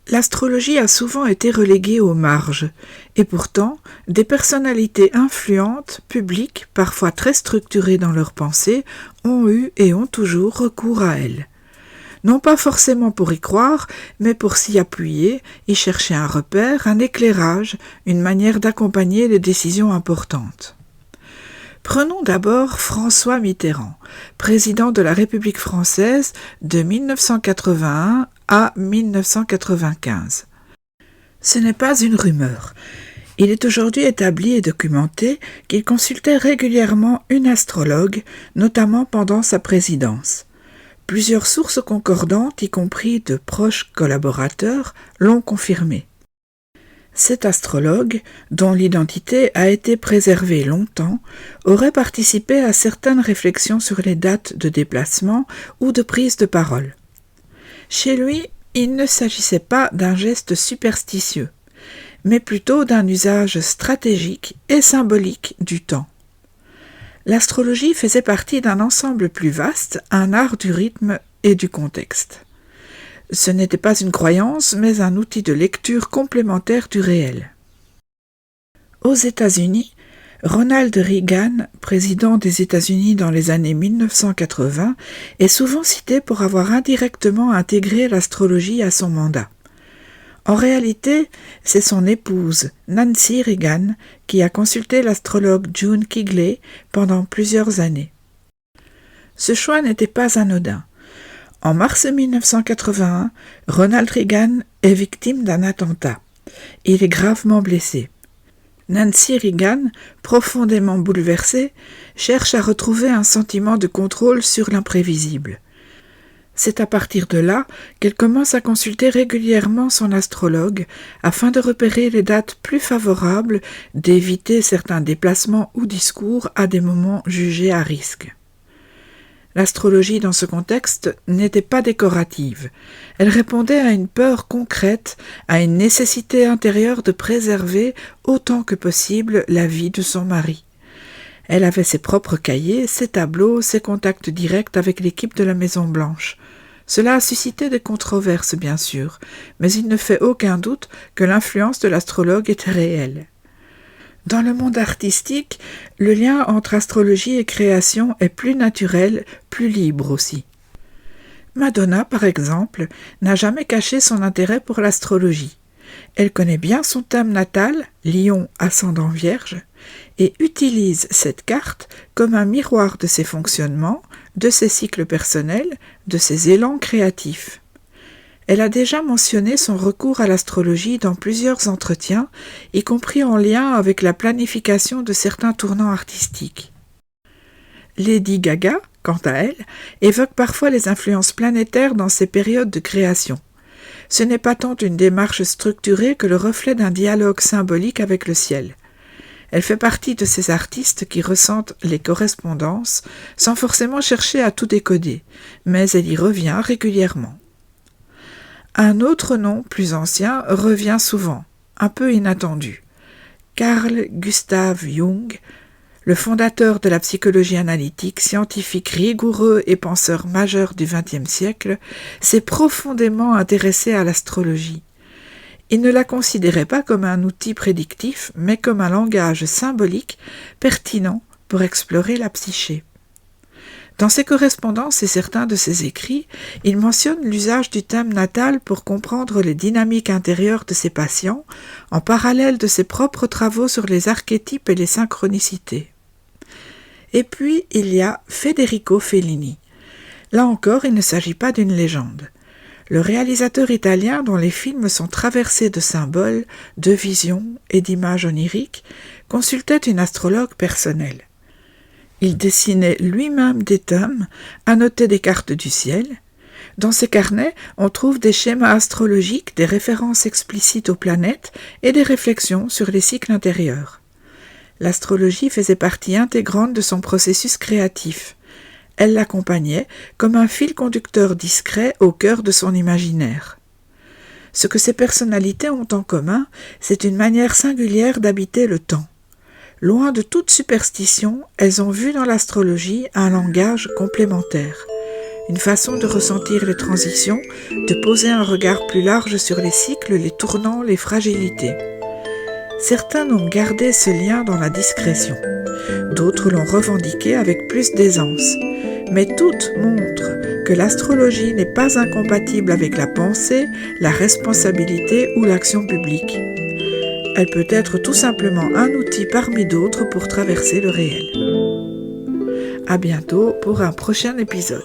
L'astrologie a souvent été reléguée aux marges, et pourtant, des personnalités influentes, publiques, parfois très structurées dans leurs pensées, ont eu et ont toujours recours à elle. Non pas forcément pour y croire, mais pour s'y appuyer, y chercher un repère, un éclairage, une manière d'accompagner les décisions importantes. Prenons d'abord François Mitterrand, président de la République française de 1981 à 1995. Ce n'est pas une rumeur. Il est aujourd'hui établi et documenté qu'il consultait régulièrement une astrologue, notamment pendant sa présidence. Plusieurs sources concordantes, y compris de proches collaborateurs, l'ont confirmé. Cet astrologue, dont l'identité a été préservée longtemps, aurait participé à certaines réflexions sur les dates de déplacement ou de prise de parole. Chez lui, il ne s'agissait pas d'un geste superstitieux, mais plutôt d'un usage stratégique et symbolique du temps. L'astrologie faisait partie d'un ensemble plus vaste, un art du rythme et du contexte. Ce n'était pas une croyance, mais un outil de lecture complémentaire du réel. Aux États-Unis, Ronald Reagan, président des États-Unis dans les années 1980, est souvent cité pour avoir indirectement intégré l'astrologie à son mandat. En réalité, c'est son épouse, Nancy Reagan, qui a consulté l'astrologue June Quigley pendant plusieurs années. Ce choix n'était pas anodin. En mars 1981, Ronald Reagan est victime d'un attentat. Il est gravement blessé. Nancy Reagan, profondément bouleversée, cherche à retrouver un sentiment de contrôle sur l'imprévisible. C'est à partir de là qu'elle commence à consulter régulièrement son astrologue afin de repérer les dates plus favorables, d'éviter certains déplacements ou discours à des moments jugés à risque. L'astrologie dans ce contexte n'était pas décorative. Elle répondait à une peur concrète, à une nécessité intérieure de préserver autant que possible la vie de son mari. Elle avait ses propres cahiers, ses tableaux, ses contacts directs avec l'équipe de la Maison-Blanche. Cela a suscité des controverses, bien sûr, mais il ne fait aucun doute que l'influence de l'astrologue était réelle. Dans le monde artistique, le lien entre astrologie et création est plus naturel, plus libre aussi. Madonna, par exemple, n'a jamais caché son intérêt pour l'astrologie. Elle connaît bien son thème natal, Lion ascendant Vierge, et utilise cette carte comme un miroir de ses fonctionnements, de ses cycles personnels, de ses élans créatifs. Elle a déjà mentionné son recours à l'astrologie dans plusieurs entretiens, y compris en lien avec la planification de certains tournants artistiques. Lady Gaga, quant à elle, évoque parfois les influences planétaires dans ses périodes de création. Ce n'est pas tant une démarche structurée que le reflet d'un dialogue symbolique avec le ciel. Elle fait partie de ces artistes qui ressentent les correspondances sans forcément chercher à tout décoder, mais elle y revient régulièrement. Un autre nom, plus ancien, revient souvent, un peu inattendu. Carl Gustav Jung, le fondateur de la psychologie analytique, scientifique rigoureux et penseur majeur du XXe siècle, s'est profondément intéressé à l'astrologie. Il ne la considérait pas comme un outil prédictif, mais comme un langage symbolique pertinent pour explorer la psyché. Dans ses correspondances et certains de ses écrits, il mentionne l'usage du thème natal pour comprendre les dynamiques intérieures de ses patients, en parallèle de ses propres travaux sur les archétypes et les synchronicités. Et puis, il y a Federico Fellini. Là encore, il ne s'agit pas d'une légende. Le réalisateur italien, dont les films sont traversés de symboles, de visions et d'images oniriques, consultait une astrologue personnelle. Il dessinait lui-même des thèmes, annotait des cartes du ciel. Dans ses carnets, on trouve des schémas astrologiques, des références explicites aux planètes et des réflexions sur les cycles intérieurs. L'astrologie faisait partie intégrante de son processus créatif. Elle l'accompagnait comme un fil conducteur discret au cœur de son imaginaire. Ce que ces personnalités ont en commun, c'est une manière singulière d'habiter le temps. Loin de toute superstition, elles ont vu dans l'astrologie un langage complémentaire, une façon de ressentir les transitions, de poser un regard plus large sur les cycles, les tournants, les fragilités. Certains ont gardé ce lien dans la discrétion, d'autres l'ont revendiqué avec plus d'aisance, mais toutes montrent que l'astrologie n'est pas incompatible avec la pensée, la responsabilité ou l'action publique. Elle peut être tout simplement un outil parmi d'autres pour traverser le réel. À bientôt pour un prochain épisode.